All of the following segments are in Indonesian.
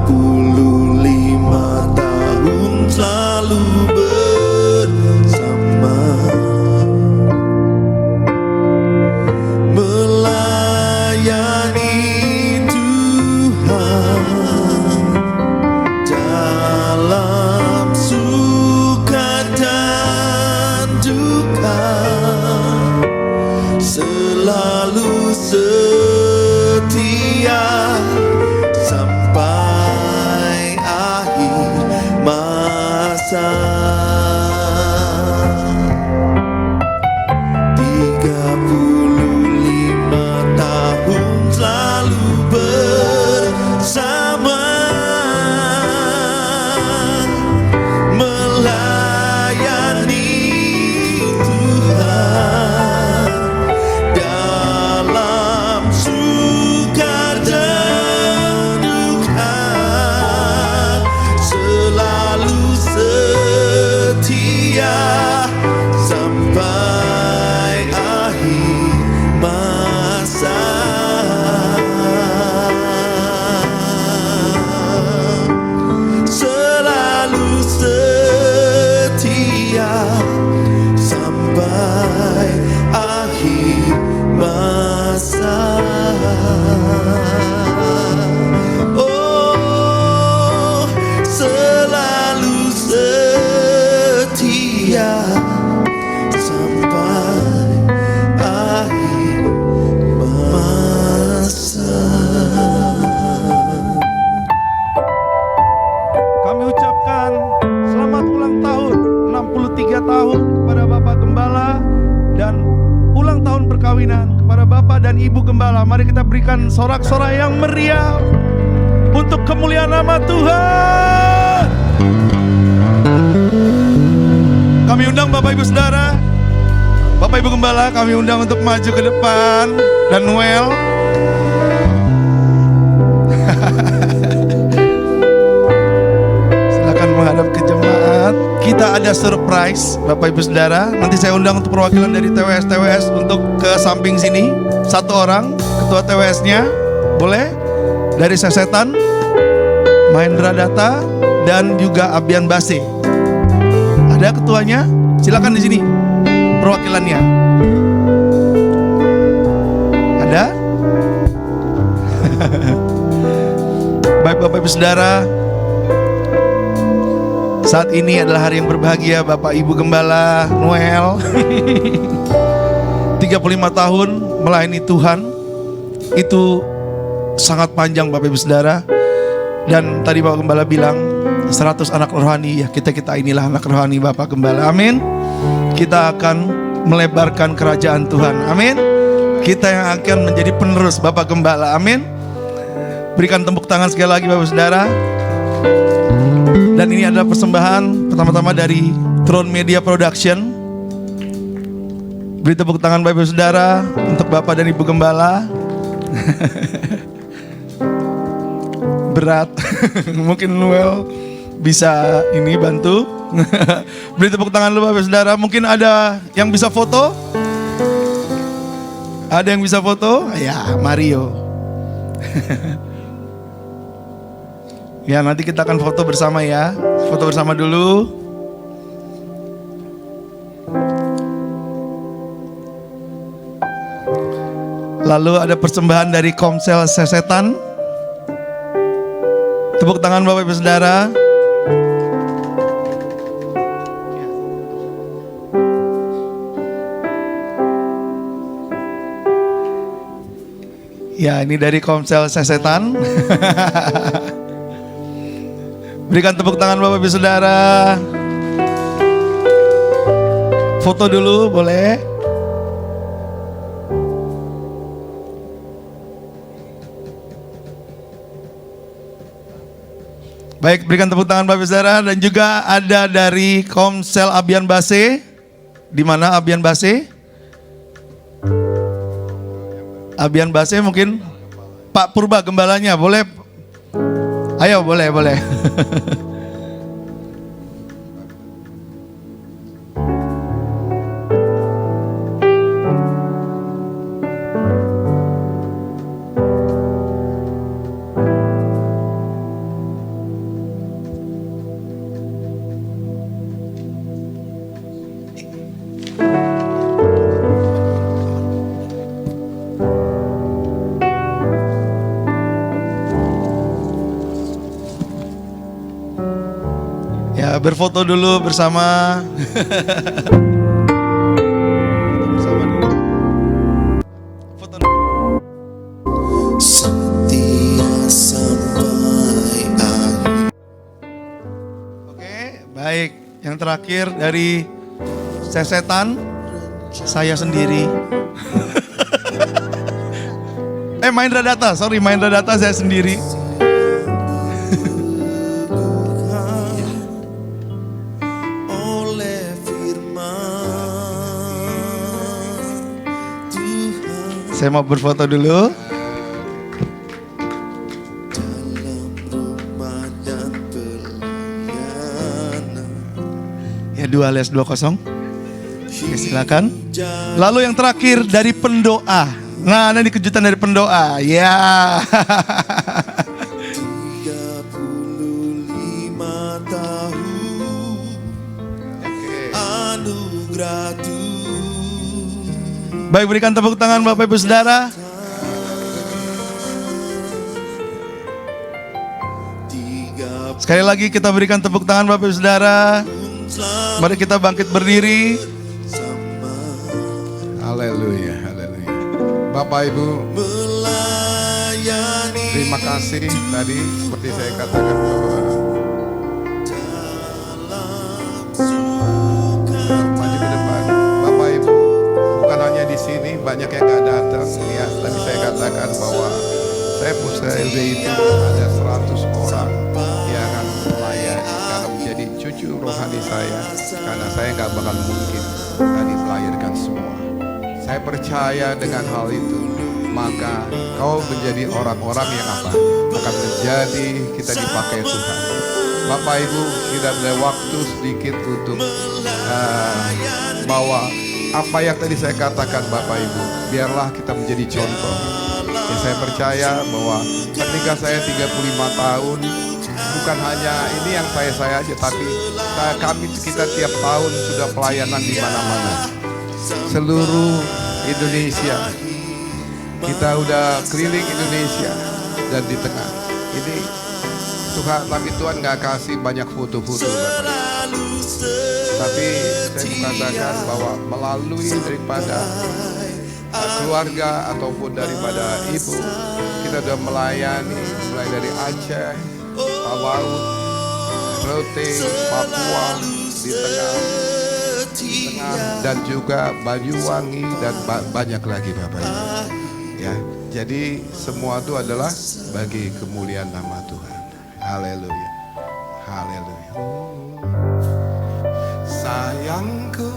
tahun selalu bersama, melayani Tuhan dalam suka dan duka, selalu setia sampai akhir masa. 35 tahun selalu bersama, melayani Tuhan dalam suka dan duka, selalu setia sampai akhir masa. Selalu setia sampai akhir masa. Oh, selalu setia sampai akhir masa. Kami ucapkan selamat ulang tahun 63 tahun kepada Bapak Gembala dan ulang tahun perkawinan kepada Bapak dan Ibu Gembala. Mari kita berikan sorak-sorai yang meriah untuk kemuliaan nama Tuhan. Kami undang Bapak Ibu Saudara, Bapak Ibu Gembala, kami undang untuk maju ke depan. Dan Noel, silakan menghadap ke jemaat. Kita ada surprise Bapak Ibu Saudara. Nanti saya undang untuk perwakilan dari TWS untuk ke samping sini. Satu orang, ketua TWS-nya, boleh? Dari Sesetan, Mahendra Data, dan juga Abian Base. Ada ketuanya? Silakan di sini. Perwakilannya. Ada? Baik Bapak Ibu Saudara, saat ini adalah hari yang berbahagia Bapak Ibu Gembala Noel. 35 tahun melayani Tuhan. Itu sangat panjang Bapak Ibu Saudara. Dan tadi Bapak Gembala bilang 100 anak rohani, ya kita inilah anak rohani Bapak Gembala. Amin. Kita akan melebarkan kerajaan Tuhan. Amin. Kita yang akan menjadi penerus Bapak Gembala. Amin. Berikan tepuk tangan sekali lagi Bapak Saudara. Dan ini adalah persembahan pertama-tama dari Throne Media Production. Beri tepuk tangan Bapak Saudara untuk Bapak dan Ibu Gembala. Berat. Mungkin Noel bisa ini bantu. Beri tepuk tangan dulu Bapak Saudara. Mungkin ada yang bisa foto? Ada yang bisa foto? Ya, Mario. Ya, nanti kita akan foto bersama ya. Foto bersama dulu. Lalu ada persembahan dari Komsel Sesetan. Tepuk tangan Bapak Ibu Saudara. Ya, ini dari Komsel Sesetan. Berikan tepuk tangan Bapak Ibu Saudara. Foto dulu boleh. Baik, berikan tepuk tangan Bapak Ibu Saudara. Dan juga ada dari Komsel Abian Base. Di mana Abian Base? Abian Base mungkin Pak Purba gembalanya, boleh? Ayo, boleh. berfoto dulu bersama. Bersama dulu. Foto dulu. setia sampai akhir. Oke, baik. Yang terakhir dari Sesetan, saya sendiri. Maindra Data, Maindra Data saya sendiri. Oleh firman Tuhan Saya mau berfoto dulu. dalam rumah dan pelayanan. Ya 2-20. Oke, silakan. Lalu yang terakhir dari pendoa. Nah, ini kejutan dari pendoa. Ya. 35 tahun anugerah Tuhan. Baik, berikan tepuk tangan Bapak Ibu Saudara. Sekali lagi kita berikan tepuk tangan Bapak Ibu Saudara. Mari kita bangkit berdiri. Haleluya, haleluya. Bapak Ibu, Melayani terima kasih tadi seperti saya katakan bahwa maju ke depan. Bapak Ibu, bukan hanya di sini banyak yang gak datang ya. Tadi saya katakan bahwa saya Pusat itu ada 100 orang yang akan melayani karena menjadi cucu rohani saya, karena saya gak bakal mungkin tadi melahirkan semua. Saya percaya dengan hal itu, maka kau menjadi orang-orang yang apa? Akan menjadi kita dipakai Tuhan. Bapak Ibu, kita ada waktu sedikit untuk bawa apa yang tadi saya katakan Bapak Ibu. Biarlah kita menjadi contoh. Ya, saya percaya bahwa ketika saya 35 tahun, bukan hanya ini yang saya aja, tapi kita tiap tahun sudah pelayanan di mana-mana. Seluruh Indonesia, kita udah keliling Indonesia dan di tengah ini Tuhan, tapi Tuhan nggak kasih banyak foto-foto Bapak Ibu. Tapi saya mengatakan bahwa melalui daripada keluarga ataupun daripada ibu, kita sudah melayani mulai dari Aceh, Talaut, Rote, Papua, di tengah dan juga Banyuwangi dan banyak lagi Bapak Ibu. Ya, jadi semua itu adalah bagi kemuliaan nama Tuhan. Haleluya. Haleluya. Sayangku,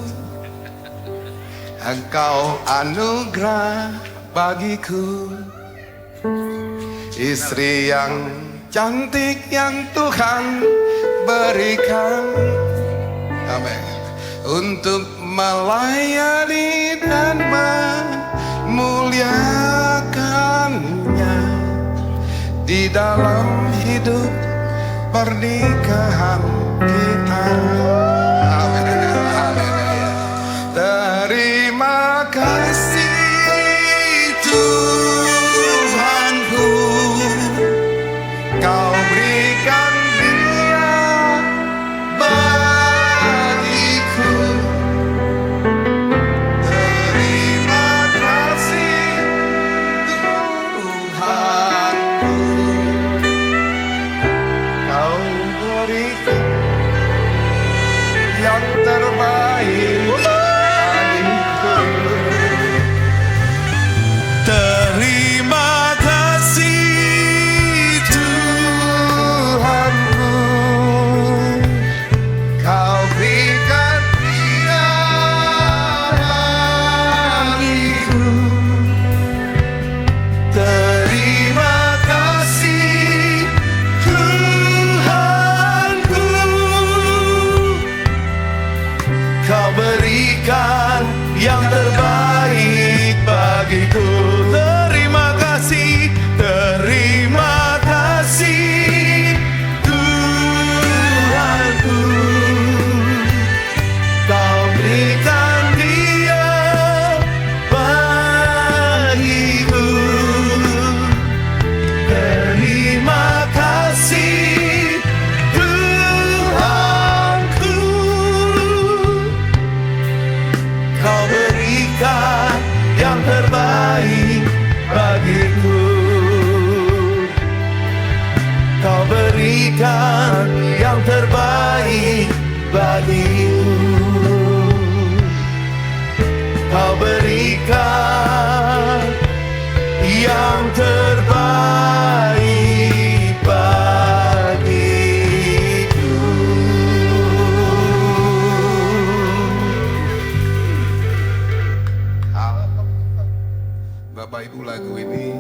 Engkau anugerah bagiku, istri yang cantik yang Tuhan berikan. Amin. Untuk melayani dan memuliakannya di dalam hidup pernikahan kita. Amin. Haleluya. Terima kasih Tuhanku, Kau berikan dia bagiku. Terima kasih Tuhanku, Kau berikan berikan yang terbaik bagiku. Kau berikan yang terbaik bagiku. Bapak Ibu, lagu ini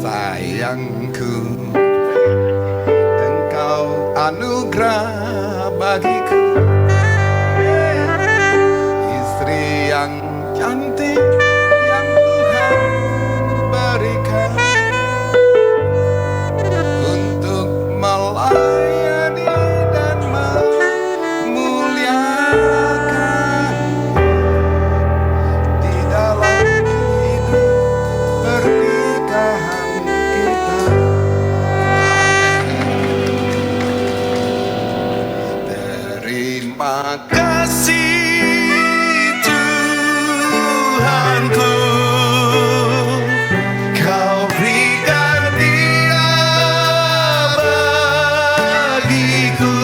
sayangku, Engkau anugerah bagiku, istri yang cantik yang Tuhan berikan untuk melayani dan memuliakan di dalam hidup pernikahan kita. Terima kasih Tuhanku, Kau berikan dia bagiku.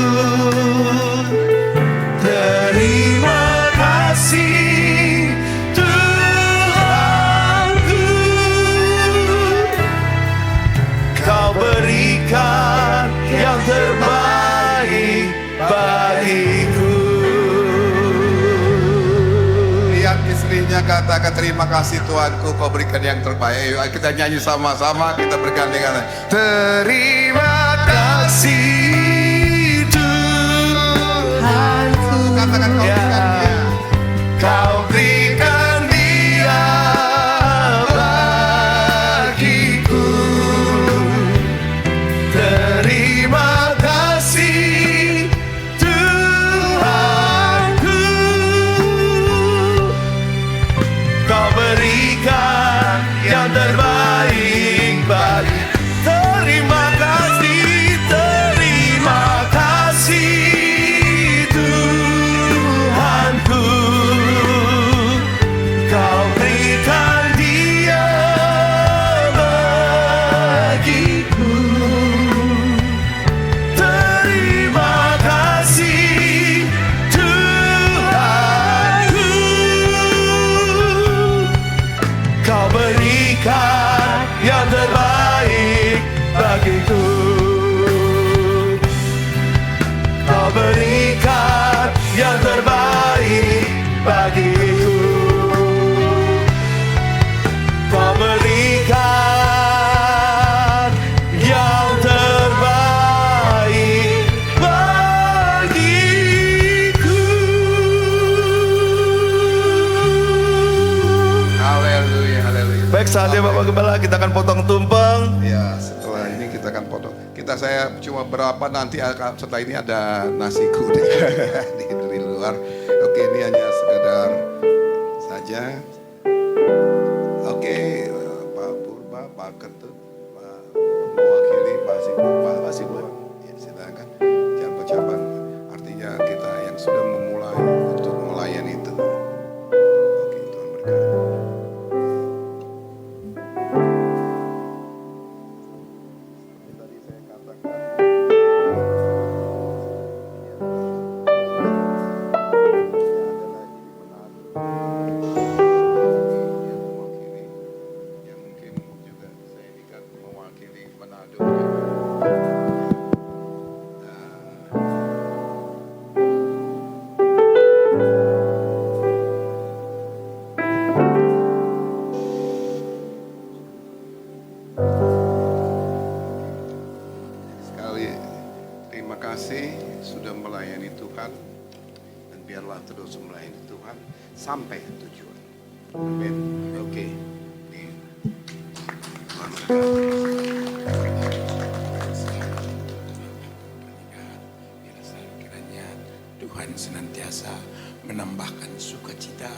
Terima kasih Tuhanku, Kau berikan yang terbaik bagiku. Lihat istrinya, katakan terima kasih Tuhanku, Kau berikan yang terbaik. Ayo kita nyanyi sama-sama, kita bergandengan. Terima kasih Tuhanku, katakan Kau berikan dia. Kau berikan dia bagiku. Terima kasih Tuhanku, Kau berikan yang terbaik bagi. Terima kasih Tuhanku, Kau berikan dia bagiku. Terima kasih Tuhanku, Kau berikan yang terbaik bagiku. Kau berikan yang terbaik bagiku. Kau berikan yang terbaik bagiku. Haleluya, haleluya. Baik, saatnya Bapak Gembala, kita akan potong tumpeng. Ya, setelah ini kita akan potong. Saya cuma berapa, nanti setelah ini ada nasi kuning di luar. Oke, ini hanya sekedar saja. Oke, Pak Purba, Pak Ketut, Pak mewakili Pak Sibuan. Ya, silakan. Ucapan artinya kita yang sudah memulai untuk melayani itu. Oke, Tuhan berkati. Sudah melayani Tuhan, dan biarlah terus melayani Tuhan sampai tujuan. Amin. Oke. Kiranya Tuhan senantiasa menambahkan sukacita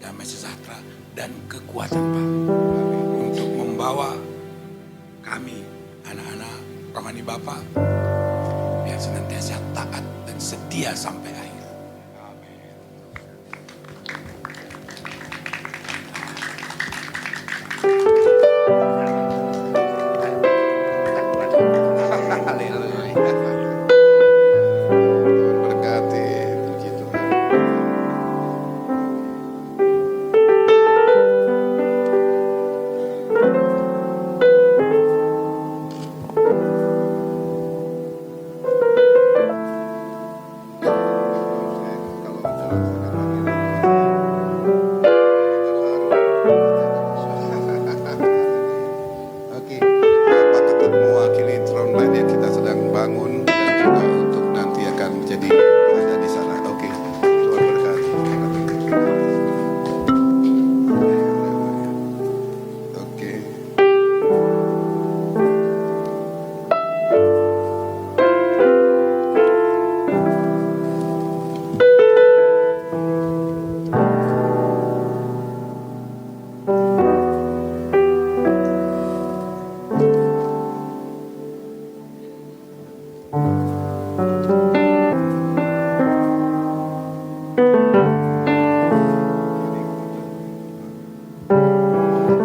damai sejahtera, dan kekuatan Pak. Untuk membawa kami, anak-anak rohani Bapak, biar senantiasa taat dan setia sampai akhir. Tuhan berkati, puji Tuhan. Oke, Pak Ketut mewakili throne line yang kita sedang bangun dan juga untuk nanti akan menjadi ada di sana. Oke, Tuhan berkati. Oke.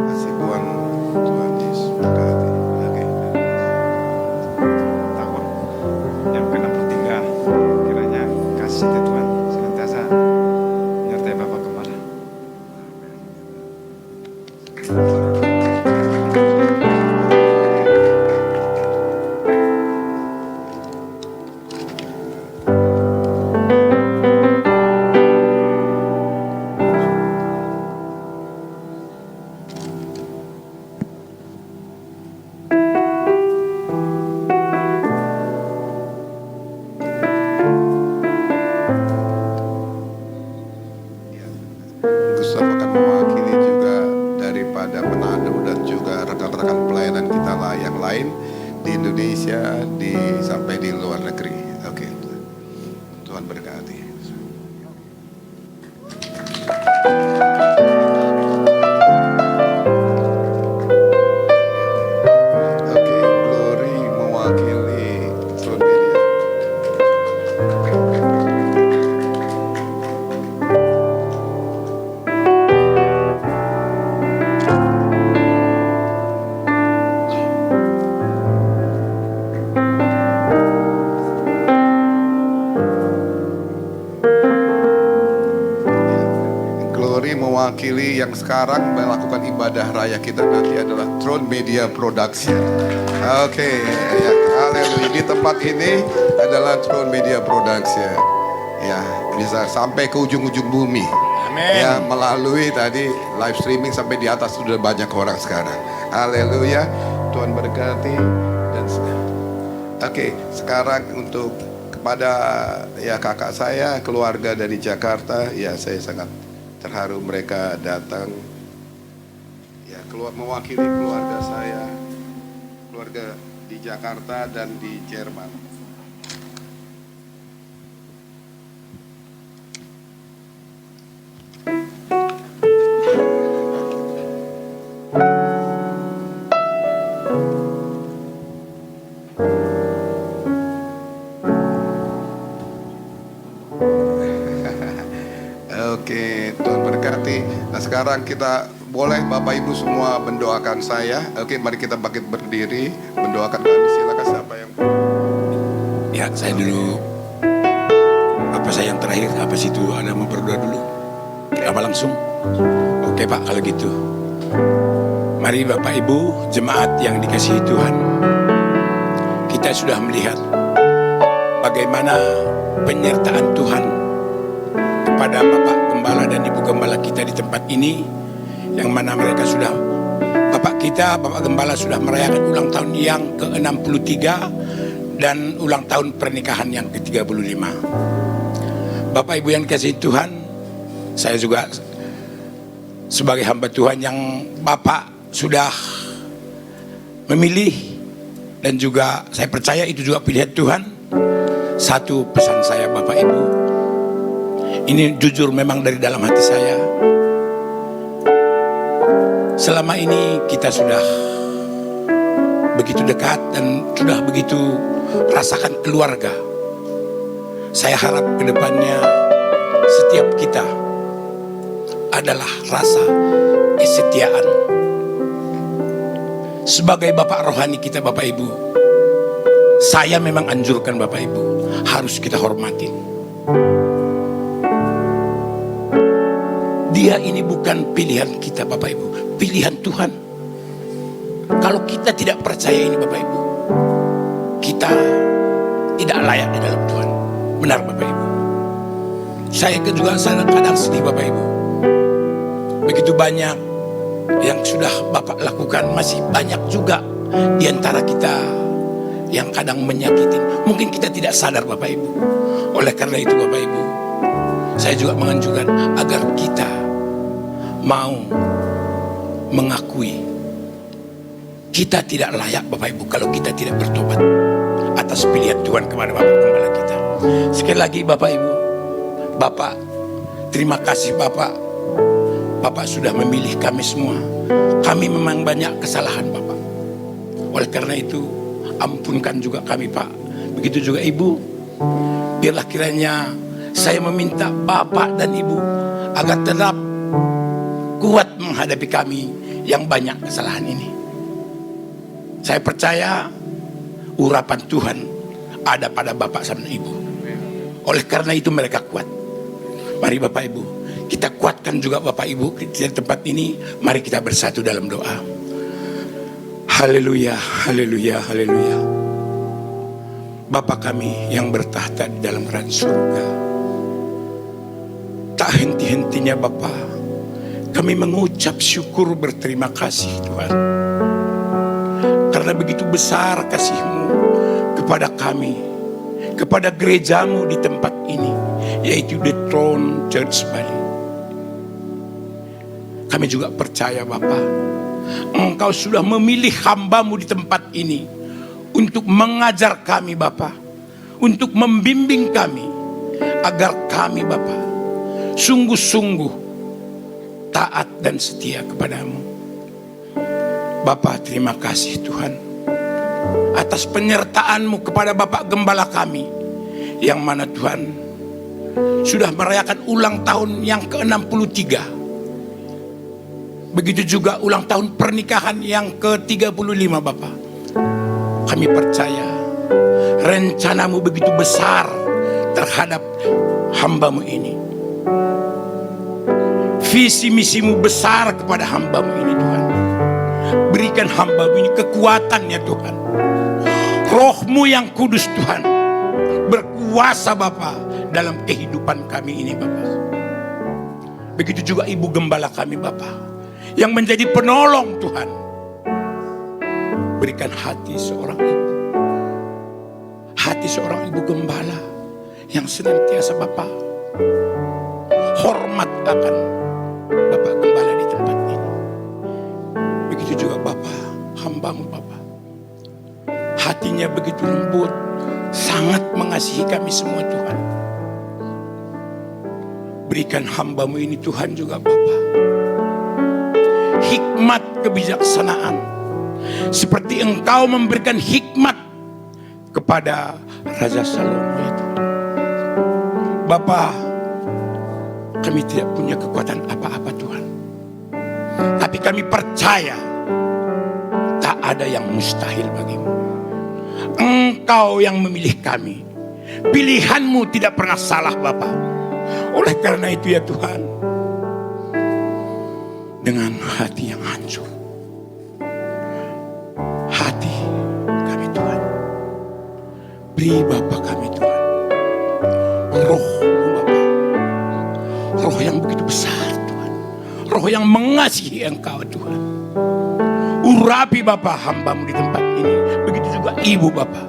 Kasih Tuhan, Tuhan Yesus berkati. Oke. Tahun yang ke-63, kiranya kasih Tuhan senantiasa menyertai Bapak kemana. Gustaf akan mewakili juga daripada Manado dan juga rekan-rekan pelayanan kita lah yang lain di Indonesia, sampai di luar negeri. Oke, Tuhan berkati. Oke, Glory mewakili Throne Media. Glory mewakili yang sekarang melakukan ibadah raya kita nanti adalah Throne Media Production. Oke, ya, haleluya. Di tempat ini adalah Throne Media Production. Ya, bisa sampai ke ujung-ujung bumi. Amin. Ya, melalui tadi live streaming sampai di atas sudah banyak orang sekarang. Haleluya. Tuhan berkati dan oke, sekarang untuk kepada ya kakak saya, keluarga dari Jakarta, ya saya sangat terharu mereka datang. Ya, mewakili keluarga saya, keluarga di Jakarta dan di Jerman. Oke, Tuhan berkati. Nah sekarang kita boleh Bapak Ibu semua mendoakan saya. Oke, mari kita bangkit berdiri mendoakan kami. Silakan siapa yang Ya, saya dulu. Apa saya yang terakhir? Apa situ ada mau berdoa dulu? Apa langsung? Oke Pak, kalau gitu. Mari Bapak Ibu, jemaat yang dikasihi Tuhan. Kita sudah melihat bagaimana penyertaan Tuhan kepada Bapak Gembala dan Ibu Gembala kita di tempat ini, yang mana mereka sudah, Bapak Gembala sudah merayakan ulang tahun yang ke-63 dan ulang tahun pernikahan yang ke-35. Bapak Ibu yang dikasihi Tuhan, saya juga sebagai hamba Tuhan yang Bapak sudah memilih, dan juga saya percaya itu juga pilihan Tuhan. Satu pesan saya Bapak Ibu, ini jujur memang dari dalam hati saya, selama ini kita sudah begitu dekat dan sudah begitu rasakan keluarga. Saya harap ke depannya setiap kita adalah rasa kesetiaan. Sebagai bapak rohani kita, Bapak Ibu, saya memang anjurkan Bapak Ibu, harus kita hormatin. Dia ini bukan pilihan kita Bapak Ibu, pilihan Tuhan. Kalau kita tidak percaya ini Bapak Ibu, kita tidak layak di dalam Tuhan. Benar Bapak Ibu. Saya juga kadang sedih Bapak Ibu. Begitu banyak yang sudah Bapak lakukan, masih banyak juga di antara kita yang kadang menyakitin. Mungkin kita tidak sadar Bapak Ibu. Oleh karena itu Bapak Ibu, saya juga menganjurkan agar kita mau mengakui kita tidak layak Bapak Ibu kalau kita tidak bertobat atas pilihan Tuhan kepada Bapak Gembala kita. Sekali lagi Bapak Ibu, Bapak, terima kasih Bapak. Bapak sudah memilih kami semua. Kami memang banyak kesalahan Bapak. Oleh karena itu, ampunkan juga kami Pak. Begitu juga Ibu. Biarlah kiranya saya meminta Bapak dan Ibu agar tetap kuat menghadapi kami yang banyak kesalahan ini. Saya percaya urapan Tuhan ada pada Bapak sama Ibu. Oleh karena itu mereka kuat. Mari Bapak Ibu, kita kuatkan juga Bapak Ibu di tempat ini. Mari kita bersatu dalam doa. Haleluya, haleluya, haleluya. Bapa kami yang bertahta di dalam kerajaan surga, tak henti-hentinya Bapa kami mengucap syukur berterima kasih Tuhan. Karena begitu besar kasih-Mu kepada kami, kepada gereja-Mu di tempat ini, yaitu The Throne Church Bali. Kami juga percaya Bapa, Engkau sudah memilih hamba-Mu di tempat ini untuk mengajar kami Bapa, untuk membimbing kami, agar kami Bapa sungguh-sungguh taat dan setia kepadamu. Bapa, terima kasih Tuhan atas penyertaan-Mu kepada Bapak Gembala kami, yang mana Tuhan sudah merayakan ulang tahun yang ke-63. Begitu juga ulang tahun pernikahan yang ke-35 Bapak. Kami percaya rencana-Mu begitu besar terhadap hamba-Mu ini. Visi misi-Mu besar kepada hamba-Mu ini Tuhan. Berikan hamba-Mu ini kekuatan ya Tuhan. Roh-Mu yang kudus Tuhan berkuasa Bapa dalam kehidupan kami ini Bapa. Begitu juga Ibu Gembala kami Bapa, yang menjadi penolong Tuhan. Berikan hati seorang ibu, hati seorang ibu gembala yang senantiasa Bapa hormat akan Bapak Gembala di tempat ini. Begitu juga Bapa, hamba-Mu Bapa, hatinya begitu lembut, sangat mengasihi kami semua Tuhan. Berikan hamba-Mu ini Tuhan juga Bapa hikmat kebijaksanaan, seperti Engkau memberikan hikmat kepada Raja Salomo itu. Bapa, kami tidak punya kekuatan apa-apa Tuhan, tapi kami percaya tak ada yang mustahil bagimu. Engkau yang memilih kami. Pilihan-Mu tidak pernah salah Bapa. Oleh karena itu ya Tuhan, dengan hati yang hancur, hati kami Tuhan, beri Bapa kami Tuhan Roh-Mu Bapa, Roh yang begitu besar Tuhan, Roh yang mengasihi Engkau Tuhan. Urapi Bapa hamba-Mu di tempat ini, begitu juga Ibu Bapa.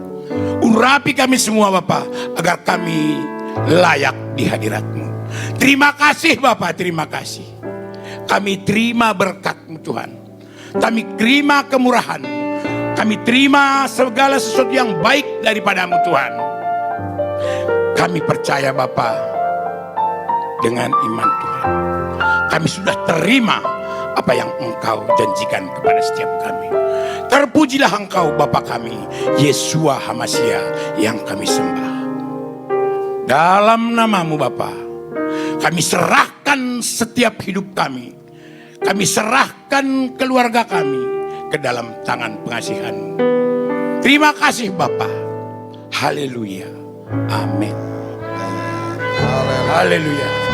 Urapi kami semua Bapa, agar kami layak di hadirat-Mu. Terima kasih Bapa, terima kasih. Kami terima berkat-Mu Tuhan. Kami terima kemurahan-Mu. Kami terima segala sesuatu yang baik daripada-Mu Tuhan. Kami percaya Bapa, dengan iman Tuhan. Kami sudah terima apa yang Engkau janjikan kepada setiap kami. Terpujilah Engkau Bapa kami, Yesua HaMasiah yang kami sembah. Dalam nama-Mu Bapa, kami serahkan setiap hidup kami. Kami serahkan keluarga kami ke dalam tangan pengasihan-Mu. Terima kasih Bapa. Haleluya. Amin. Haleluya.